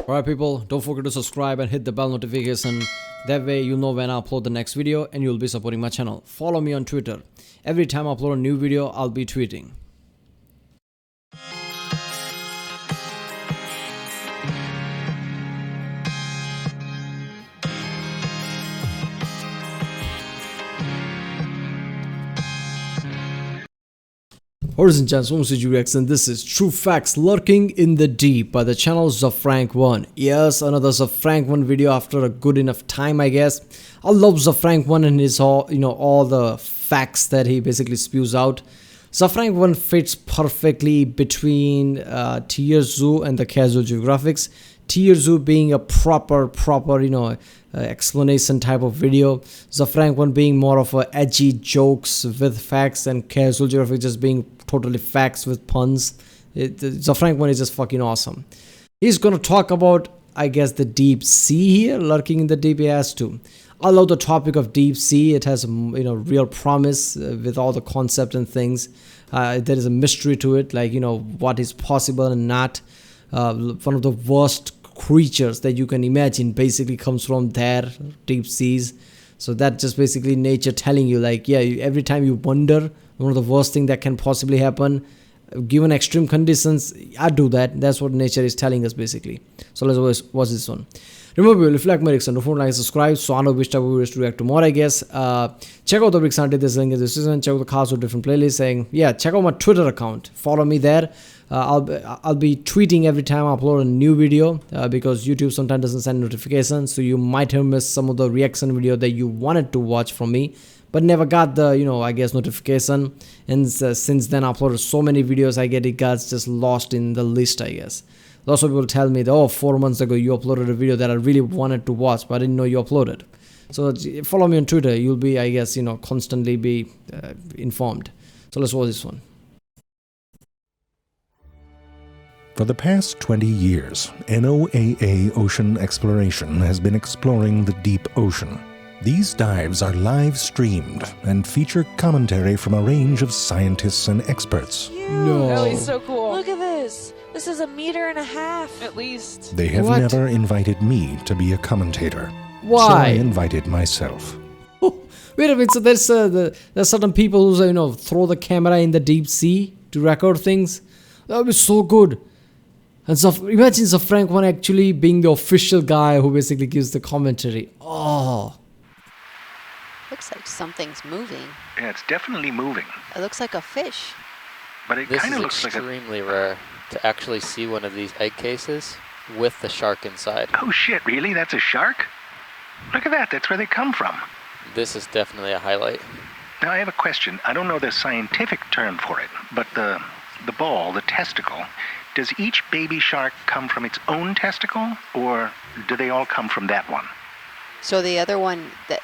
Alright people, don't forget to subscribe and hit the bell notification. That way you'll know when I upload the next video and you'll be supporting my channel. Follow me on Twitter. Every time I upload a new video, I'll be tweeting. Ladies and gents, this is Rex and this is True Facts Lurking in the Deep by the channel zefrank1. Yes, another zefrank1 video after a good enough time, I guess. I love zefrank1 and his all the facts that he basically spews out. zefrank1 fits perfectly between Tier Zoo and the Casual Geographics. Tier Zoo being a proper explanation type of video, zefrank1 being more of a edgy jokes with facts, and Casual Geographic just being totally facts with puns. zefrank1 is just fucking awesome. He's gonna talk about, I guess, the deep sea here, lurking in the deep. He has to. I love the topic of deep sea. It has real promise with all the concept and things. There is a mystery to it, like what is possible and not. One of the worst creatures that you can imagine basically comes from there, deep seas. So that just basically nature telling you, like, yeah, every time you wonder, one of the worst thing that can possibly happen given extreme conditions, I do that. That's what nature is telling us basically. So let's watch this one. Remember, if you like my reaction, don't forget to like and subscribe so I know which type of videos to react to more, I guess. Check out the reaction, there's a link in the description. Check out the cards with different playlists. Saying, yeah, check out my Twitter account. Follow me there. I'll be tweeting every time I upload a new video because YouTube sometimes doesn't send notifications, so you might have missed some of the reaction video that you wanted to watch from me but never got the I guess notification. And since then I uploaded so many videos, I get it got just lost in the list, I guess. Lots of people tell me that, oh, 4 months ago you uploaded a video that I really wanted to watch but I didn't know you uploaded. So follow me on Twitter, you'll be, I guess, constantly be informed. So let's watch this one. For the past 20 years, NOAA Ocean Exploration has been exploring the deep ocean. These dives are live streamed and feature commentary from a range of scientists and experts. No. That was so cool. Look at this. This is 1.5 meters. At least. They have What? never invited me to be a commentator. Why? So I invited myself. Wait a minute, so there's certain people who throw the camera in the deep sea to record things. That would be so good. And so imagine zefrank1 actually being the official guy who basically gives the commentary. Oh. Looks like something's moving. Yeah, it's definitely moving, It looks like a fish. but it This kind is of looks like a... extremely rare to actually see one of these egg cases with the shark inside. Oh shit, really? That's a shark? Look at that, that's where they come from. This is definitely a highlight. Now I have a question. I don't know the scientific term for it, but the ball, the testicle, does each baby shark come from its own testicle, or do they all come from that one? So the other one, that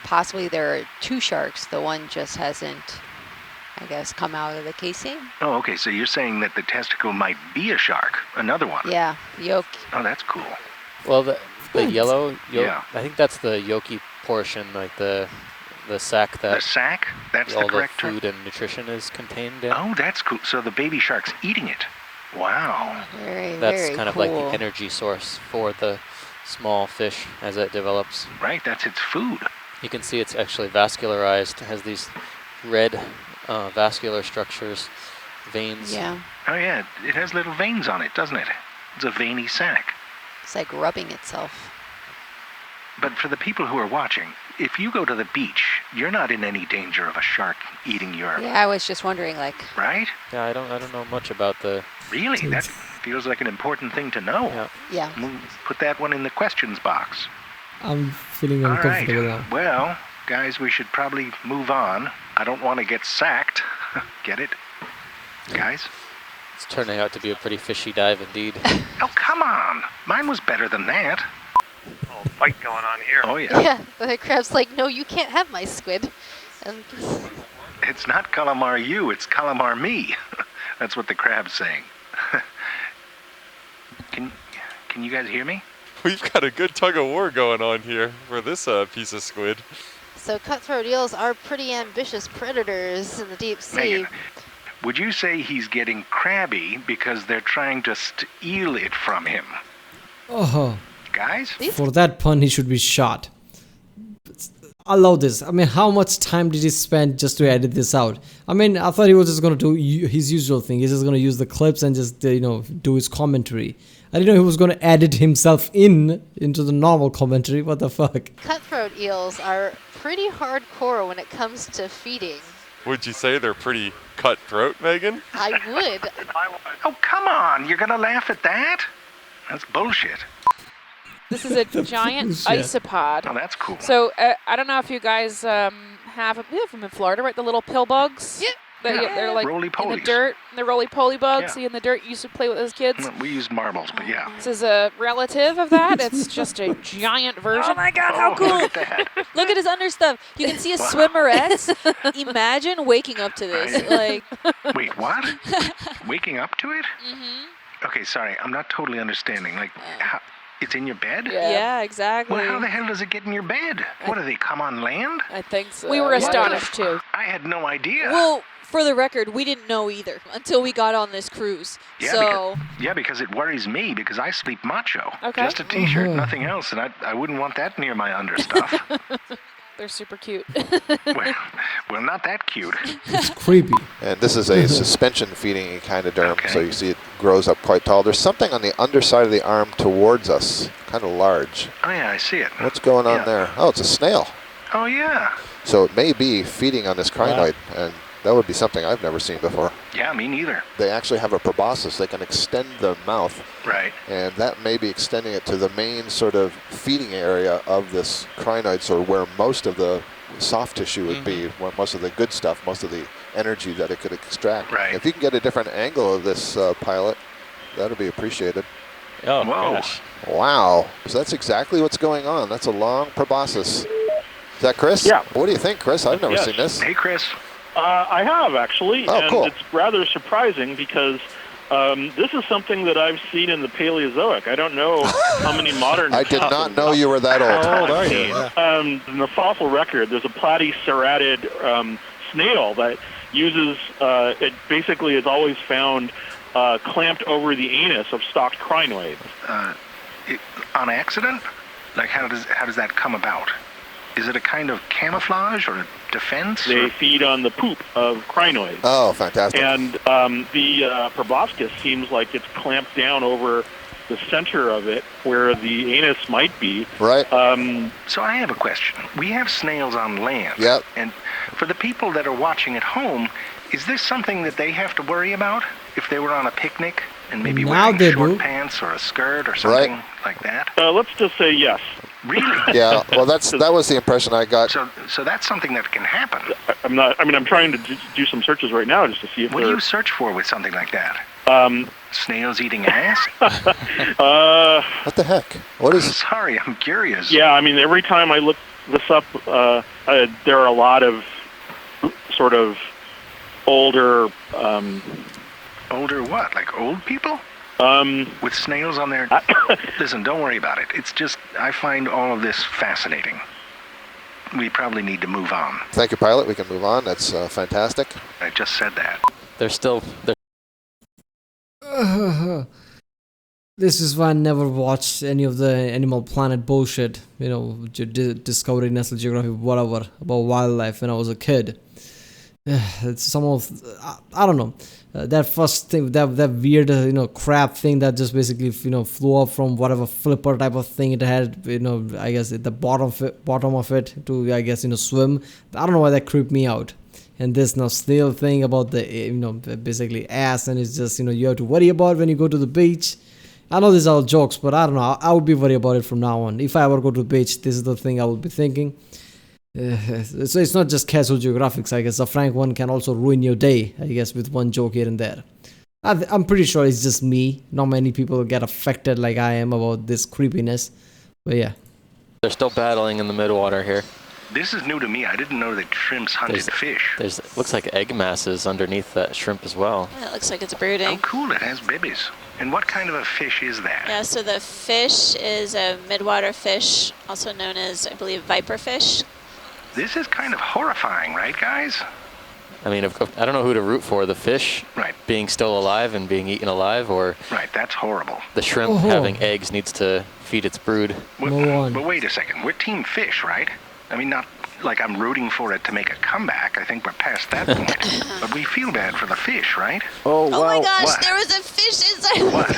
possibly there are 2 sharks. The one just hasn't, I guess, come out of the casing. Oh, okay, so you're saying that the testicle might be a shark, another one. Yeah, yolk. Oh, that's cool. Well, the yellow yolk, Yeah. I think that's the yolky portion, like the sac The that sac? That's the all the correct term? food and nutrition is contained in. Oh, that's cool. So the baby shark's eating it. Wow. Very, That's very kind of cool. like the energy source for the small fish as it develops. Right, that's its food. You can see it's actually vascularized. It has these red vascular structures, veins. Yeah, Oh yeah, it has little veins on it, doesn't it? It's a veiny sac. it's like rubbing itself. But for the people who are watching, if you go to the beach, you're not in any danger of a shark eating your... Yeah, I was just wondering, like, Right? Yeah, I don't know much about the. Really? That feels like an important thing to know. Yeah. yeah. We'll put that one in the questions box. I'm feeling All right. uncomfortable now. Well, guys, we should probably move on. I don't want to get sacked. Get it? Guys? It's turning out to be a pretty fishy dive indeed. Oh, come on. Mine was better than that. Whole fight going on here. Oh, yeah. Yeah, the crab's like, no, you can't have my squid. And It's not calamar you, it's calamar me. That's what the crab's saying. Can you guys hear me? We've got a good tug of war going on here for this piece of squid. so cutthroat eels are pretty ambitious predators in the deep sea. Megan, would you say he's getting crabby because they're trying to steal it from him? Oh, Guys? for that pun, he should be shot. I love this. I mean, how much time did he spend just to edit this out? I mean, I thought he was just going to do his usual thing. He's just going to use the clips and just, do his commentary. I didn't know he was going to edit himself into the normal commentary. What the fuck? Cutthroat eels are pretty hardcore when it comes to feeding. Would you say they're pretty cutthroat, Megan? I would. Oh, come on. You're going to laugh at that? That's bullshit. This is a giant isopod. Oh, that's cool. So I don't know if you guys have them in Florida, right? The little pill bugs. Yeah. They're like in the Roly-polies. dirt. The roly-poly bugs Yeah. in the dirt. You used to play with as kids. We used marbles, but yeah. This is a relative of that. It's just a giant version. Oh my God, how cool. Look at that. Look at his understuff. You can see a swimmer X. Imagine waking up to this. Like, Wait, what? Waking up to it? Okay, sorry. I'm not totally understanding. Like, how, it's in your bed? yeah, exactly. Well, how the hell does it get in your bed? What, do they come on land? I think so. We were Yeah. astonished too. I had no idea. Well, for the record, we didn't know either until we got on this cruise. Yeah, So, because it worries me because I sleep macho. Okay. Just a t-shirt, nothing else, and I wouldn't want that near my understuff. They're super cute. well, not that cute. It's creepy. And this is a suspension feeding echinoderm, Okay. so you see it grows up quite tall. There's something on the underside of the arm towards us, kind of large. Oh, yeah, I see it. What's going on Yeah. there? Oh, it's a snail. Oh, yeah. So it may be feeding on this crinoid, and that would be something I've never seen before. Yeah, me neither. They actually have a proboscis. They can extend the mouth, Right. and that may be extending it to the main sort of feeding area of this crinoid, so where most of the soft tissue would be, where most of the good stuff, most of the energy that it could extract. Right. If you can get a different angle of this pilot, that would be appreciated. Oh, Whoa. gosh. Wow. So that's exactly what's going on. That's a long proboscis. Is that Chris? Yeah. What do you think, Chris? I've never Yes. seen this. Hey, Chris. I have, actually, Oh, and cool. it's rather surprising because this is something that I've seen in the Paleozoic. I don't know how many modern I did not know you were that old. How old are you? In the fossil record, there's a platycerratid snail that uses, it basically is always found clamped over the anus of stalked crinoids. On accident? Like, how does that come about? Is it a kind of camouflage or a defense? They feed on the poop of crinoids. Oh, fantastic. And the proboscis seems like it's clamped down over the center of it where the anus might be. Right. So I have a question. We have snails on land. Yep. And for the people that are watching at home, is this something that they have to worry about if they were on a picnic and maybe Now wearing they short do. pants or a skirt or something Right. like that? Let's just say yes. Really? Yeah, well, that was the impression I got. So that's something that can happen. I'm trying to do some searches right now just to see if What do they're... you search for with something like that? Snails eating ass? What the heck? What I'm is... sorry, I'm curious. Yeah, I mean, every time I look this up, there are a lot of sort of older... Older what? Like old people? With snails on their... Listen, don't worry about it. It's just, I find all of this fascinating. We probably need to move on. Thank you, pilot. We can move on. That's fantastic. I just said that. They're still... This is why I never watched any of the Animal Planet bullshit, Discovery, National Geographic, whatever, about wildlife when I was a kid. It's some of, I don't know, that first thing, that weird, crab thing that just basically, flew up from whatever flipper type of thing it had, I guess at the bottom of it to, I guess, swim. I don't know why that creeped me out. And this now snail thing about the, basically ass, and it's just, you have to worry about when you go to the beach. I know these are all jokes, but I don't know. I would be worried about it from now on. If I ever go to the beach, this is the thing I would be thinking. So it's not just casual geographics, I guess. zefrank1 can also ruin your day, I guess, with one joke here and there. I'm pretty sure it's just me. Not many people get affected like I am about this creepiness. But yeah. They're still battling in the midwater here. This is new to me. I didn't know that shrimps hunted fish. There's looks like egg masses underneath that shrimp as well. it looks like it's Oh, brooding. cool. It has babies. And what kind of a fish is that? Yeah, so the fish is a midwater fish, also known as, I believe, viper fish. This is kind of horrifying, right, guys? I mean, I don't know who to root for, the fish Right. being still alive and being eaten alive, or Right, that's horrible. the shrimp having eggs needs to feed its brood. But wait a second, we're team fish, right? I mean, not like I'm rooting for it to make a comeback. I think we're past that point. But we feel bad for the fish, right? Oh, Oh my gosh, What? there was a fish inside. What?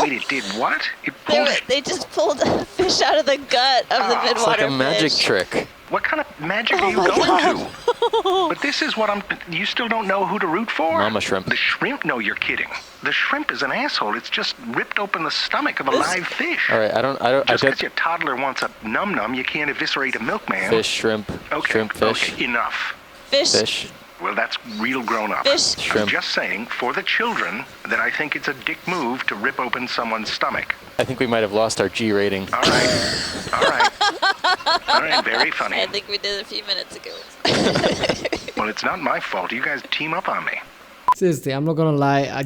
Wait, it did what? It pulled... They just pulled a fish out of the gut of the midwater It's like a magic fish. trick. What kind of magic Oh are you my going God. to? But this is what you still don't know who to root for? Mama shrimp. The shrimp? No, you're kidding. The shrimp is an asshole. It's just ripped open the stomach of a live fish. All right, Just because your toddler wants a num-num, you can't eviscerate a milkman. Fish, shrimp, Okay, shrimp, fish. okay, enough. Fish. Well, that's real grown-up. Fish. I'm Shrimp. just saying, for the children, that I think it's a dick move to rip open someone's stomach. I think we might have lost our G rating. All right. All right. All right, very funny. I think we did a few minutes ago. Well, it's not my fault. You guys team up on me. Seriously, I'm not gonna lie.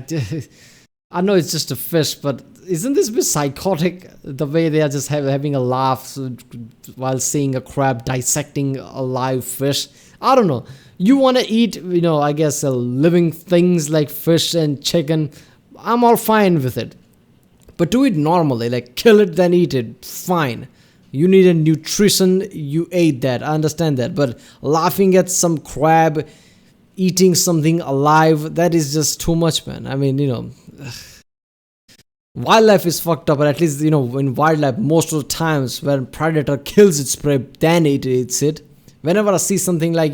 I know it's just a fish, but isn't this a bit psychotic? The way they are just having a laugh while seeing a crab dissecting a live fish. I don't know. You want to eat, I guess, living things like fish and chicken. I'm all fine with it. But do it normally, like kill it, then eat it. Fine. You need a nutrition, you ate that. I understand that. But laughing at some crab eating something alive, that is just too much, man. I mean, wildlife is fucked up, but at least, in wildlife, most of the times when predator kills its prey, then it eats it. Whenever I see something like,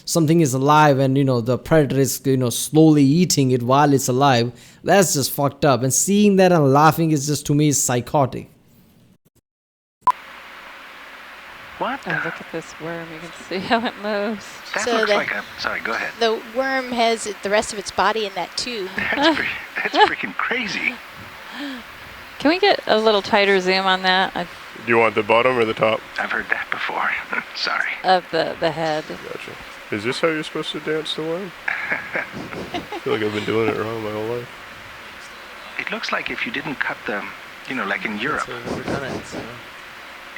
something is alive and, the predator is, slowly eating it while it's alive, that's just fucked up. And seeing that and laughing is just, to me, psychotic. What? Oh, look at this worm. You can see how it moves. That So looks the- like a... Sorry, go ahead. The worm has the rest of its body in that tube. That's freaking crazy. Can we get a little tighter zoom on that? Do you want the bottom or the top? I've heard that before. Sorry. Of the head. Gotcha. Is this how you're supposed to dance the worm? I feel like I've been doing it wrong my whole life. It looks like if you didn't cut the... like in Europe.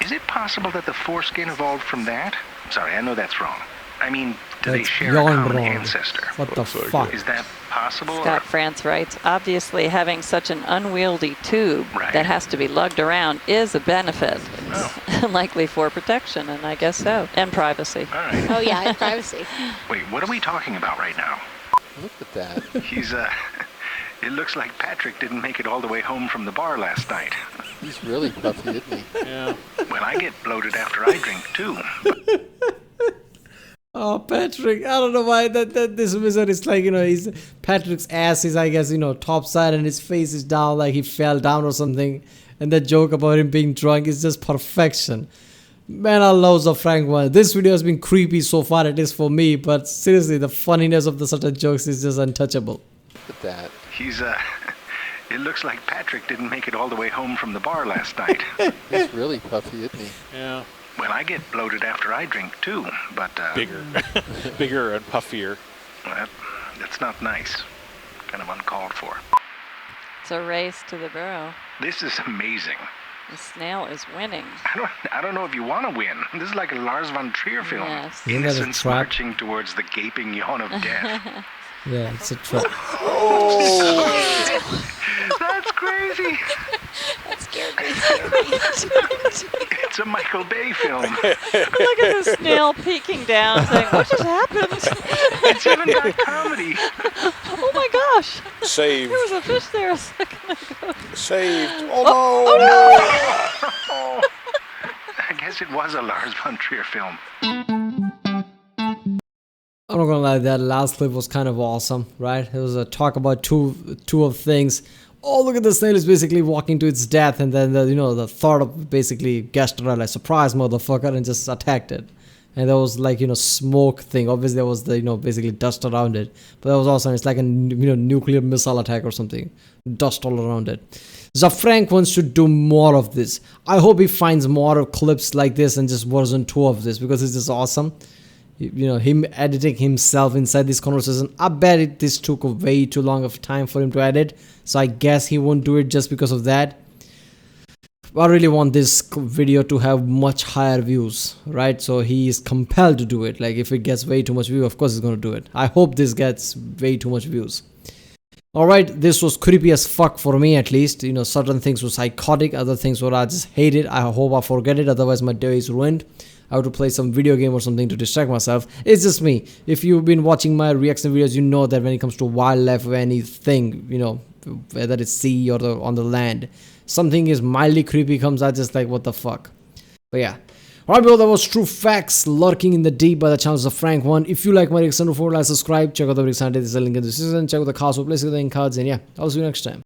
Is it possible that the foreskin evolved from that? Sorry, I know that's wrong. I mean, do they That's share a beyond common wrong. ancestor? What the Looks like fuck? Is that possible? Scott France writes, obviously having such an unwieldy tube Right. that has to be lugged around is a benefit. Oh. Likely for protection, and I guess so. And privacy. All right. Oh yeah, and privacy. Wait, what are we talking about right now? Look at that. He's, it looks like Patrick didn't make it all the way home from the bar last night. He's really puffy, isn't he? Yeah. Well, I get bloated after I drink, too. Oh, Patrick, I don't know why that this wizard is like, he's Patrick's ass is, I guess, top side and his face is down like he fell down or something. And that joke about him being drunk is just perfection. Man, I love zefrank1. This video has been creepy so far, it is for me, but seriously, the funniness of the certain jokes is just untouchable. Look at that. He's, it looks like Patrick didn't make it all the way home from the bar last night. He's really puffy, isn't he? Yeah. Well, I get bloated after I drink, too, but, Bigger. Bigger and puffier. that's not nice. Kind of uncalled for. It's a race to the burrow. This is amazing. The snail is winning. I don't know if you want to win. This is like a Lars von Trier film. Yes. Isn't that a Innocence trap? marching towards the gaping yawn of death. Yeah, it's a trap. That's crazy. That scared me. It's a Michael Bay film. Look at the snail peeking down saying, what just happened? It's even got comedy. Oh my gosh. Saved. There was a fish there a second ago. Saved. Oh no! Oh, I guess it was a Lars von Trier film. I'm not gonna lie, that last clip was kind of awesome, right? It was a talk about two of things. Oh, look at the snail is basically walking to its death, and then the thought of basically guessed around like surprise motherfucker and just attacked it. And there was like smoke thing. Obviously there was the basically dust around it, but that was awesome. It's like a nuclear missile attack or something, dust all around it. zefrank wants to do more of this. I hope he finds more of clips like this and just version 2 of this, because it's just awesome. Him editing himself inside this conversation. I bet this took a way too long of time for him to edit, so I guess he won't do it just because of that. I really want this video to have much higher views, right? So he is compelled to do it. Like if it gets way too much view, of course he's gonna do it. I hope this gets way too much views. Alright, this was creepy as fuck for me at least. You know, certain things were psychotic, other things were I just hate it. I hope I forget it, otherwise my day is ruined. I have to play some video game or something to distract myself. It's just me. If you've been watching my reaction videos, you know that when it comes to wildlife or anything, you know, whether it's sea or on the land, something is mildly creepy comes out, just like what the fuck. But yeah. Alright, people, that was True Facts Lurking in the Deep by the channel zefrank1. If you like my reaction, don't forget to subscribe. Check out the reaction, there's a link in the description. Check out the cards for placing the cards, and yeah, I'll see you next time.